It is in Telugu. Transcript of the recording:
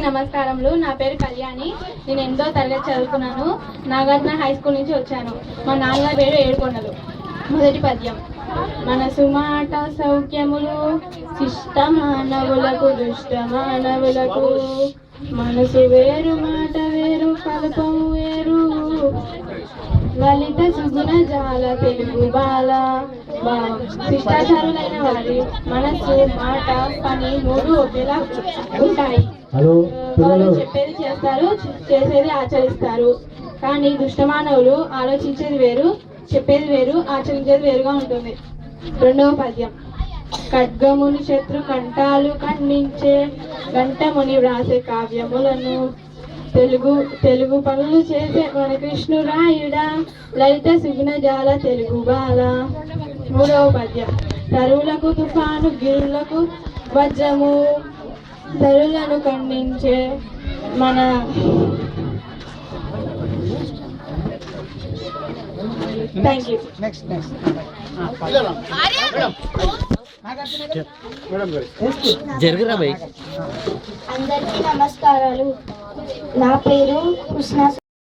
నమస్కారములు. నా పేరు కళ్యాణి. నేను 8వ తరగతి చదువుకున్నాను. నాగార్జున హై స్కూల్ నుంచి వచ్చాను. మా నాన్న పేరు ఏడుకొండలు. మొదటి పద్యం. మనసు మాట సౌఖ్యములు శిష్ట మానవులకు దుష్ట మానవులకు. మనసు వేరు మాట వేరు కల్పము వేరు లలిత సుగుణ జాల తెలుగు బాల. శిష్టాచారులైన వారి మనస్సు మాట పని మూడు ఒకేలా ఉంటాయి. వాళ్ళు చెప్పేది చేస్తారు, చేసేది ఆచరిస్తారు. కానీ దుష్టమానవులు ఆలోచించేది వేరు, చెప్పేది వేరు, ఆచరించేది వేరుగా ఉంటుంది. రెండవ పద్యం. ఖడ్గముని శత్రు కంఠాలు ఖండించే గంటముని వ్రాసే కావ్యములను తెలుగు పనులు చేసే మన కృష్ణురాయుడా లలిత సుగుణ జాల తెలుగు బాల. మూడవ పద్యం. తరువులకు తుఫాను గిరులకు వజ్రము తరులను ఖండించే మన థ్యాంక్ యూ. అందరికీ నమస్కారాలు. నా పేరు కృష్ణ.